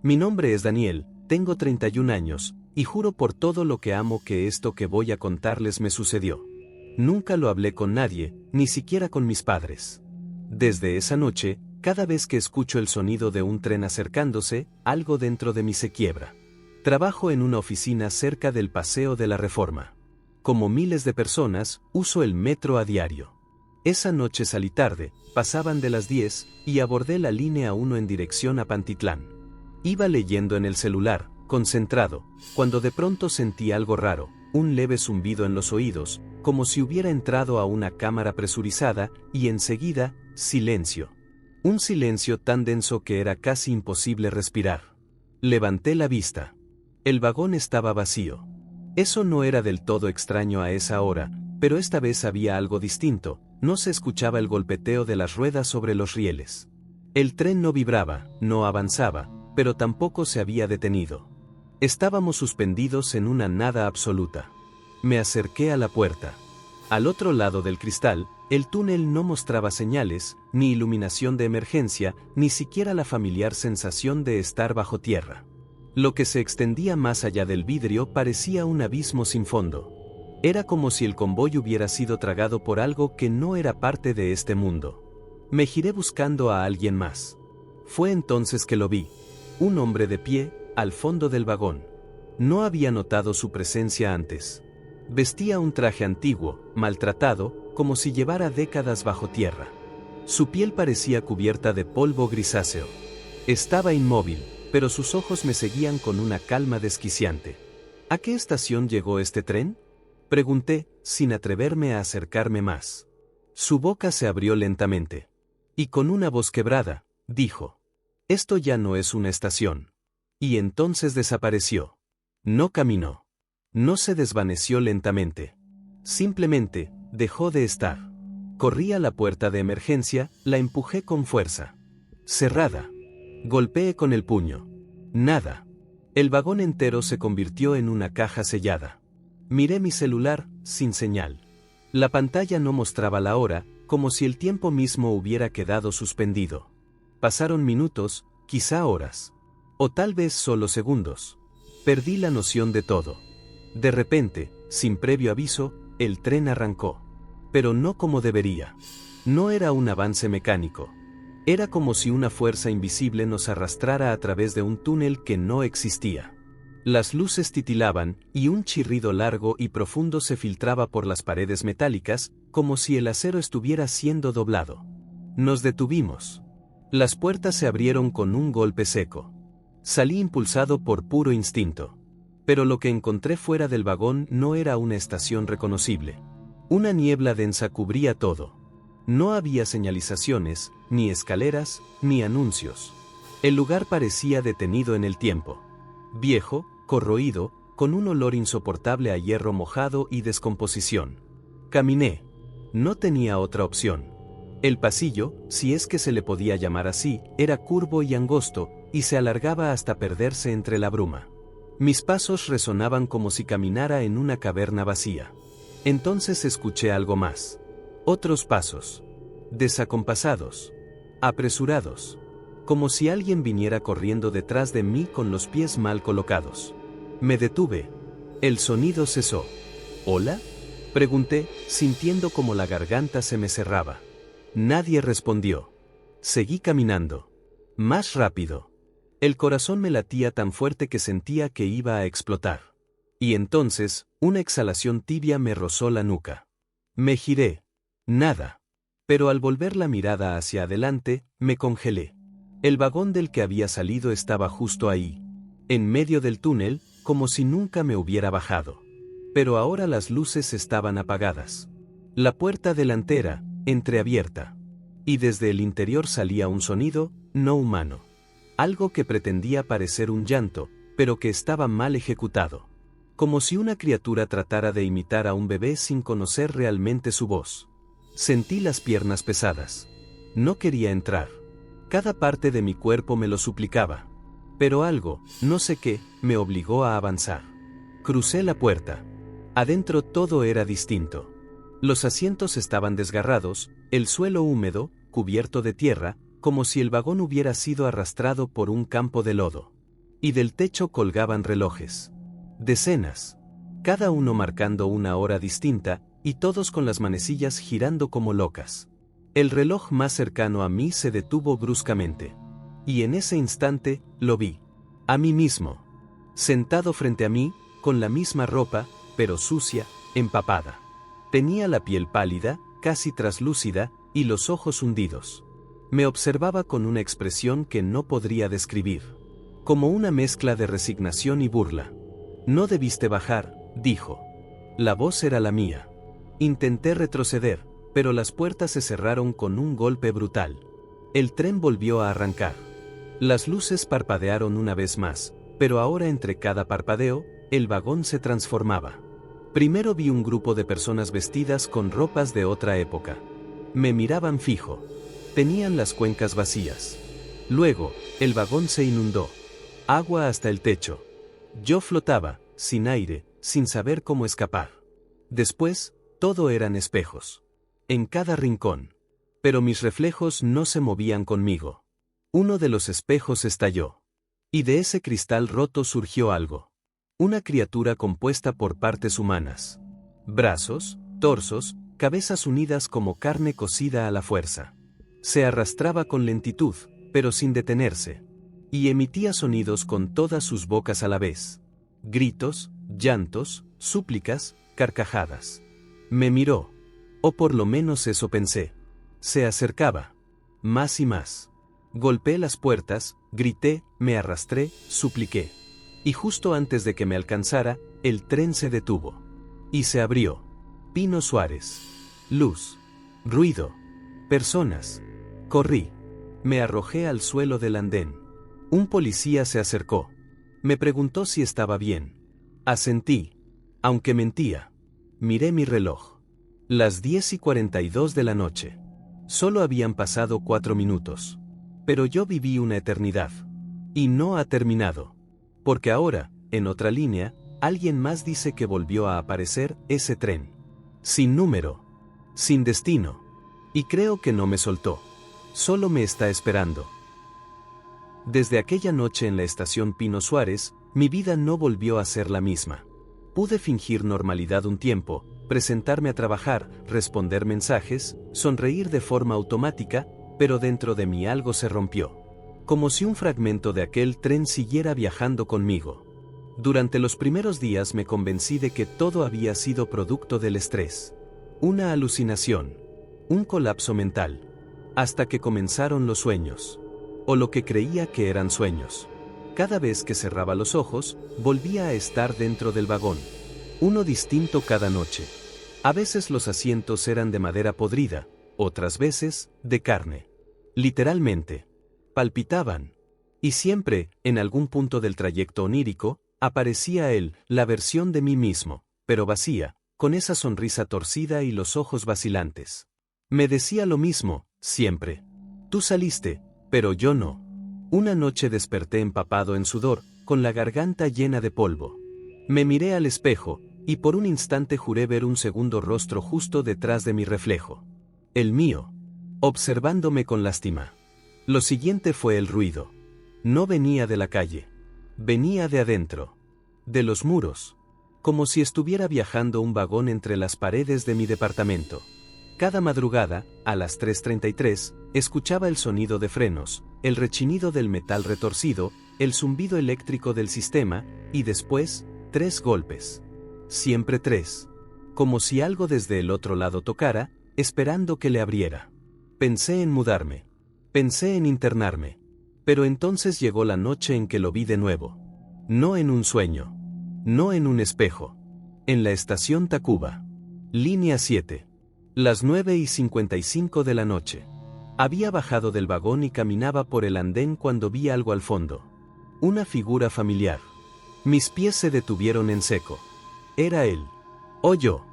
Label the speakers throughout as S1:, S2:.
S1: Mi nombre es Daniel, tengo 31 años, y juro por todo lo que amo que esto que voy a contarles me sucedió. Nunca lo hablé con nadie, ni siquiera con mis padres. Desde esa noche, cada vez que escucho el sonido de un tren acercándose, algo dentro de mí se quiebra. Trabajo en una oficina cerca del Paseo de la Reforma. Como miles de personas, uso el metro a diario. Esa noche salí tarde, pasaban de las 10, y abordé la línea 1 en dirección a Pantitlán. Iba leyendo en el celular, concentrado, cuando de pronto sentí algo raro, un leve zumbido en los oídos, como si hubiera entrado a una cámara presurizada, y enseguida, silencio. Un silencio tan denso que era casi imposible respirar. Levanté la vista. El vagón estaba vacío. Eso no era del todo extraño a esa hora, pero esta vez había algo distinto, no se escuchaba el golpeteo de las ruedas sobre los rieles. El tren no vibraba, no avanzaba, pero tampoco se había detenido. Estábamos suspendidos en una nada absoluta. Me acerqué a la puerta. Al otro lado del cristal, el túnel no mostraba señales, ni iluminación de emergencia, ni siquiera la familiar sensación de estar bajo tierra. Lo que se extendía más allá del vidrio parecía un abismo sin fondo. Era como si el convoy hubiera sido tragado por algo que no era parte de este mundo. Me giré buscando a alguien más. Fue entonces que lo vi. Un hombre de pie, al fondo del vagón. No había notado su presencia antes. Vestía un traje antiguo, maltratado, como si llevara décadas bajo tierra. Su piel parecía cubierta de polvo grisáceo. Estaba inmóvil, pero sus ojos me seguían con una calma desquiciante. ¿A qué estación llegó este tren?, pregunté, sin atreverme a acercarme más. Su boca se abrió lentamente. Y con una voz quebrada, dijo: «Esto ya no es una estación». Y entonces desapareció. No caminó. No se desvaneció lentamente. Simplemente, dejó de estar. Corrí a la puerta de emergencia, la empujé con fuerza. Cerrada. Golpeé con el puño. Nada. El vagón entero se convirtió en una caja sellada. Miré mi celular, sin señal. La pantalla no mostraba la hora, como si el tiempo mismo hubiera quedado suspendido. Pasaron minutos, quizá horas. O tal vez solo segundos. Perdí la noción de todo. De repente, sin previo aviso, el tren arrancó. Pero no como debería. No era un avance mecánico. Era como si una fuerza invisible nos arrastrara a través de un túnel que no existía. Las luces titilaban, y un chirrido largo y profundo se filtraba por las paredes metálicas, como si el acero estuviera siendo doblado. Nos detuvimos. Las puertas se abrieron con un golpe seco. Salí impulsado por puro instinto. Pero lo que encontré fuera del vagón no era una estación reconocible. Una niebla densa cubría todo. No había señalizaciones, ni escaleras, ni anuncios. El lugar parecía detenido en el tiempo. Viejo, corroído, con un olor insoportable a hierro mojado y descomposición. Caminé. No tenía otra opción. El pasillo, si es que se le podía llamar así, era curvo y angosto, y se alargaba hasta perderse entre la bruma. Mis pasos resonaban como si caminara en una caverna vacía. Entonces escuché algo más. Otros pasos. Desacompasados. Apresurados. Como si alguien viniera corriendo detrás de mí con los pies mal colocados. Me detuve. El sonido cesó. ¿Hola?, pregunté, sintiendo como la garganta se me cerraba. Nadie respondió. Seguí caminando. Más rápido. El corazón me latía tan fuerte que sentía que iba a explotar. Y entonces, una exhalación tibia me rozó la nuca. Me giré. Nada. Pero al volver la mirada hacia adelante, me congelé. El vagón del que había salido estaba justo ahí, en medio del túnel, como si nunca me hubiera bajado. Pero ahora las luces estaban apagadas. La puerta delantera, entreabierta. Y desde el interior salía un sonido, no humano. Algo que pretendía parecer un llanto, pero que estaba mal ejecutado. Como si una criatura tratara de imitar a un bebé sin conocer realmente su voz. Sentí las piernas pesadas. No quería entrar. Cada parte de mi cuerpo me lo suplicaba. Pero algo, no sé qué, me obligó a avanzar. Crucé la puerta. Adentro todo era distinto. Los asientos estaban desgarrados, el suelo húmedo, cubierto de tierra, como si el vagón hubiera sido arrastrado por un campo de lodo. y del techo colgaban relojes. Decenas. Cada uno marcando una hora distinta, y todos con las manecillas girando como locas. El reloj más cercano a mí se detuvo bruscamente. Y en ese instante, lo vi. A mí mismo. Sentado frente a mí, con la misma ropa, pero sucia, empapada. Tenía la piel pálida, casi traslúcida, y los ojos hundidos. Me observaba con una expresión que no podría describir. Como una mezcla de resignación y burla. No debiste bajar, dijo. La voz era la mía. Intenté retroceder, pero las puertas se cerraron con un golpe brutal. El tren volvió a arrancar. Las luces parpadearon una vez más, pero ahora entre cada parpadeo, el vagón se transformaba. Primero vi un grupo de personas vestidas con ropas de otra época. Me miraban fijo. Tenían las cuencas vacías. Luego, el vagón se inundó. Agua hasta el techo. Yo flotaba, sin aire, sin saber cómo escapar. Después, todo eran espejos. En cada rincón. Pero mis reflejos no se movían conmigo. Uno de los espejos estalló. Y de ese cristal roto surgió algo. Una criatura compuesta por partes humanas. Brazos, torsos, cabezas unidas como carne cocida a la fuerza. Se arrastraba con lentitud, pero sin detenerse. Y emitía sonidos con todas sus bocas a la vez. Gritos, llantos, súplicas, carcajadas. Me miró. O por lo menos eso pensé. Se acercaba. Más y más. Golpeé las puertas, grité, me arrastré, supliqué. Y justo antes de que me alcanzara, el tren se detuvo. Y se abrió. Pino Suárez. Luz. Ruido. Personas. Corrí. Me arrojé al suelo del andén. Un policía se acercó. Me preguntó si estaba bien. Asentí. Aunque mentía. Miré mi reloj. Las 10:42 de la noche. Solo habían pasado 4 minutos. Pero yo viví una eternidad. Y no ha terminado. Porque ahora, en otra línea, alguien más dice que volvió a aparecer ese tren. Sin número. Sin destino. Y creo que no me soltó. Solo me está esperando. Desde aquella noche en la estación Pino Suárez, mi vida no volvió a ser la misma. Pude fingir normalidad un tiempo, presentarme a trabajar, responder mensajes, sonreír de forma automática, pero dentro de mí algo se rompió. Como si un fragmento de aquel tren siguiera viajando conmigo. Durante los primeros días me convencí de que todo había sido producto del estrés. Una alucinación. Un colapso mental. Hasta que comenzaron los sueños. O lo que creía que eran sueños. Cada vez que cerraba los ojos, volvía a estar dentro del vagón. Uno distinto cada noche. A veces los asientos eran de madera podrida, otras veces, de carne. Literalmente. Palpitaban. Y siempre, en algún punto del trayecto onírico, aparecía él, la versión de mí mismo, pero vacía, con esa sonrisa torcida y los ojos vacilantes. Me decía lo mismo, siempre. Tú saliste, pero yo no. Una noche desperté empapado en sudor, con la garganta llena de polvo. Me miré al espejo, y por un instante juré ver un segundo rostro justo detrás de mi reflejo. El mío. Observándome con lástima. Lo siguiente fue el ruido. No venía de la calle. Venía de adentro. De los muros. Como si estuviera viajando un vagón entre las paredes de mi departamento. Cada madrugada, a las 3:33, escuchaba el sonido de frenos, el rechinido del metal retorcido, el zumbido eléctrico del sistema, y después, 3 golpes. Siempre 3. Como si algo desde el otro lado tocara, esperando que le abriera. Pensé en mudarme. Pensé en internarme. Pero entonces llegó la noche en que lo vi de nuevo. No en un sueño. No en un espejo. En la estación Tacuba. Línea 7. Las 9:55 de la noche. Había bajado del vagón y caminaba por el andén cuando vi algo al fondo. Una figura familiar. Mis pies se detuvieron en seco. Era él. O yo.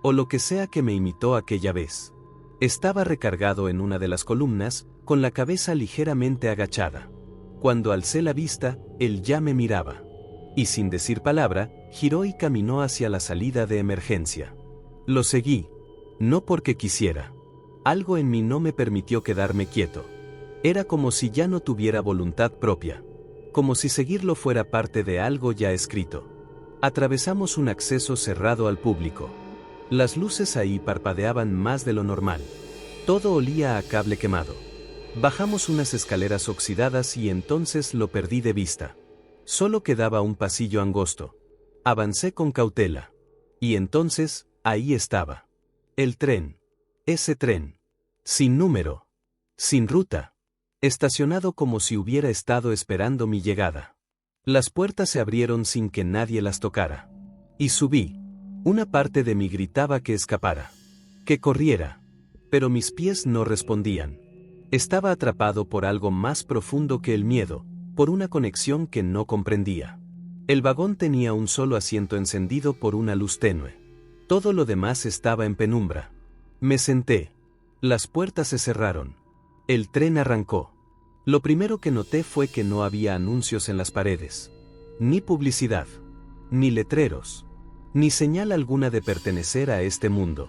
S1: O lo que sea que me imitó aquella vez. Estaba recargado en una de las columnas, con la cabeza ligeramente agachada. Cuando alcé la vista, él ya me miraba. Y sin decir palabra, giró y caminó hacia la salida de emergencia. Lo seguí. No porque quisiera. Algo en mí no me permitió quedarme quieto. Era como si ya no tuviera voluntad propia. como si seguirlo fuera parte de algo ya escrito. Atravesamos un acceso cerrado al público. Las luces ahí parpadeaban más de lo normal. Todo olía a cable quemado. Bajamos unas escaleras oxidadas y entonces lo perdí de vista. Solo quedaba un pasillo angosto. Avancé con cautela. Y entonces, ahí estaba. El tren. Ese tren. Sin número. Sin ruta. Estacionado como si hubiera estado esperando mi llegada. Las puertas se abrieron sin que nadie las tocara. Y subí. Una parte de mí gritaba que escapara. Que corriera. Pero mis pies no respondían. Estaba atrapado por algo más profundo que el miedo, por una conexión que no comprendía. El vagón tenía un solo asiento encendido por una luz tenue. Todo lo demás estaba en penumbra. Me senté. Las puertas se cerraron. El tren arrancó. Lo primero que noté fue que no había anuncios en las paredes. Ni publicidad. Ni letreros. Ni señal alguna de pertenecer a este mundo.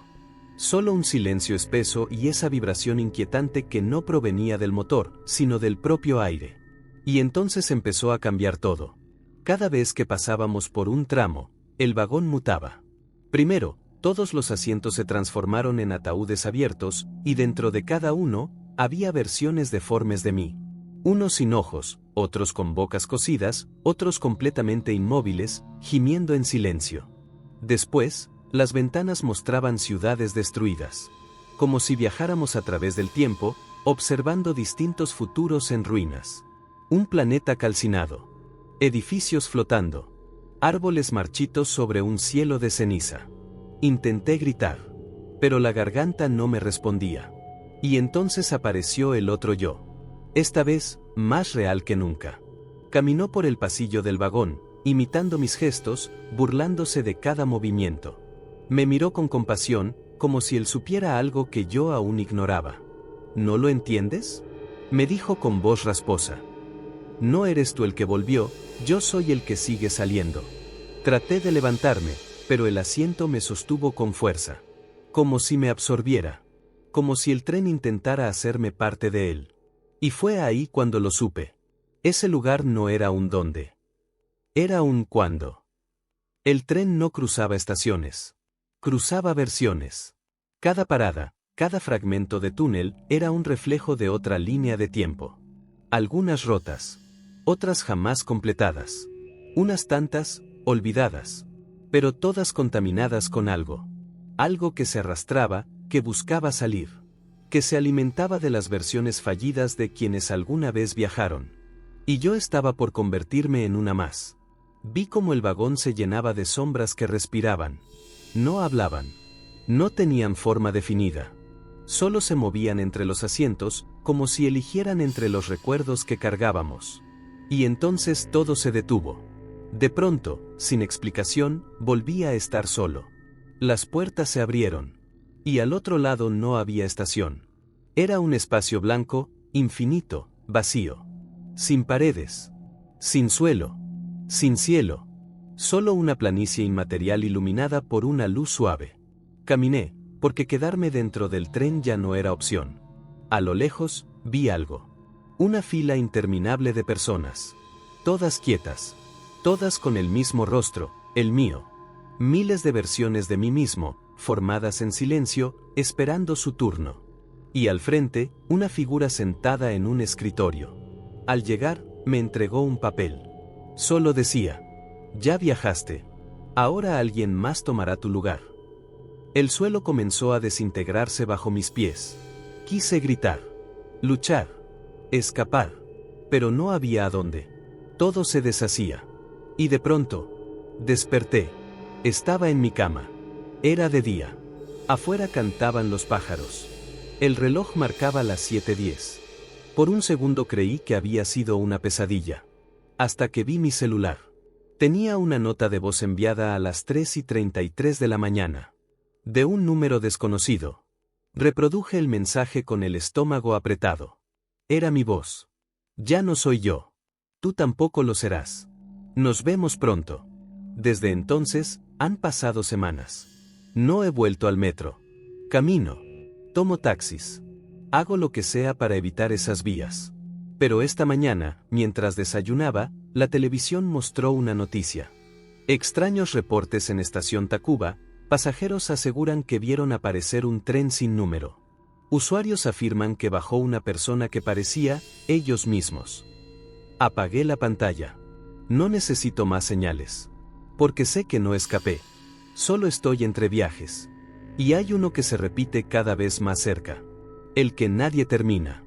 S1: Solo un silencio espeso y esa vibración inquietante que no provenía del motor, sino del propio aire. Y entonces empezó a cambiar todo. Cada vez que pasábamos por un tramo, el vagón mutaba. Primero, todos los asientos se transformaron en ataúdes abiertos, y dentro de cada uno, había versiones deformes de mí. Unos sin ojos, otros con bocas cosidas, otros completamente inmóviles, gimiendo en silencio. Después, las ventanas mostraban ciudades destruidas. Como si viajáramos a través del tiempo, observando distintos futuros en ruinas. Un planeta calcinado. Edificios flotando. Árboles marchitos sobre un cielo de ceniza. Intenté gritar. Pero la garganta no me respondía. Y entonces apareció el otro yo. Esta vez, más real que nunca. Caminó por el pasillo del vagón, imitando mis gestos, burlándose de cada movimiento. Me miró con compasión, como si él supiera algo que yo aún ignoraba. ¿No lo entiendes?, me dijo con voz rasposa. No eres tú el que volvió, yo soy el que sigue saliendo. Traté de levantarme, pero el asiento me sostuvo con fuerza. Como si me absorbiera. Como si el tren intentara hacerme parte de él. Y fue ahí cuando lo supe. Ese lugar no era un dónde. Era un cuándo. El tren no cruzaba estaciones. Cruzaba versiones. Cada parada, cada fragmento de túnel, era un reflejo de otra línea de tiempo. Algunas rotas. Otras jamás completadas. Unas tantas, olvidadas. Pero todas contaminadas con algo. Algo que se arrastraba, que buscaba salir. Que se alimentaba de las versiones fallidas de quienes alguna vez viajaron. Y yo estaba por convertirme en una más. Vi cómo el vagón se llenaba de sombras que respiraban. No hablaban. No tenían forma definida. Solo se movían entre los asientos, como si eligieran entre los recuerdos que cargábamos. Y entonces todo se detuvo. De pronto, sin explicación, volví a estar solo. Las puertas se abrieron. Y al otro lado no había estación. Era un espacio blanco, infinito, vacío. Sin paredes. Sin suelo. Sin cielo. Solo una planicie inmaterial iluminada por una luz suave. Caminé, porque quedarme dentro del tren ya no era opción. A lo lejos, vi algo. Una fila interminable de personas. Todas quietas. Todas con el mismo rostro, el mío. Miles de versiones de mí mismo, formadas en silencio, esperando su turno. Y al frente, una figura sentada en un escritorio. Al llegar, me entregó un papel. Solo decía: ya viajaste. Ahora alguien más tomará tu lugar. El suelo comenzó a desintegrarse bajo mis pies. Quise gritar. Luchar. Escapar. Pero no había a dónde. Todo se deshacía. Y de pronto, desperté. Estaba en mi cama. Era de día. Afuera cantaban los pájaros. El reloj marcaba las 7:10. Por un segundo creí que había sido una pesadilla. Hasta que vi mi celular. Tenía una nota de voz enviada a las 3:33 de la mañana. De un número desconocido. Reproduje el mensaje con el estómago apretado. Era mi voz. Ya no soy yo. Tú tampoco lo serás. Nos vemos pronto. Desde entonces, han pasado semanas. No he vuelto al metro. Camino. Tomo taxis. Hago lo que sea para evitar esas vías. Pero esta mañana, mientras desayunaba, la televisión mostró una noticia. Extraños reportes en estación Tacuba, pasajeros aseguran que vieron aparecer un tren sin número. Usuarios afirman que bajó una persona que parecía ellos mismos. Apagué la pantalla. No necesito más señales. Porque sé que no escapé. Solo estoy entre viajes. Y hay uno que se repite cada vez más cerca. El que nadie termina.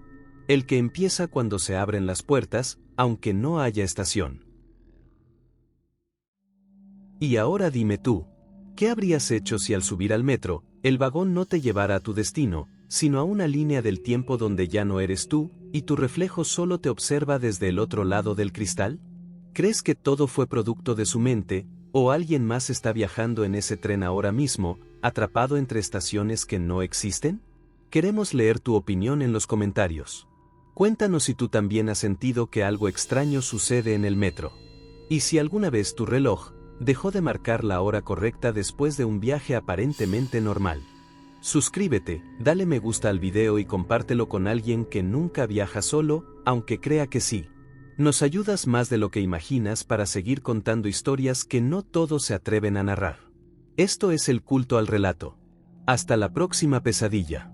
S1: El que empieza cuando se abren las puertas, aunque no haya estación. Y ahora dime tú, ¿qué habrías hecho si al subir al metro, el vagón no te llevara a tu destino, sino a una línea del tiempo donde ya no eres tú, y tu reflejo solo te observa desde el otro lado del cristal? ¿Crees que todo fue producto de su mente, o alguien más está viajando en ese tren ahora mismo, atrapado entre estaciones que no existen? Queremos leer tu opinión en los comentarios. Cuéntanos si tú también has sentido que algo extraño sucede en el metro. Y si alguna vez tu reloj dejó de marcar la hora correcta después de un viaje aparentemente normal. Suscríbete, dale me gusta al video y compártelo con alguien que nunca viaja solo, aunque crea que sí. Nos ayudas más de lo que imaginas para seguir contando historias que no todos se atreven a narrar. Esto es El Culto al Relato. Hasta la próxima pesadilla.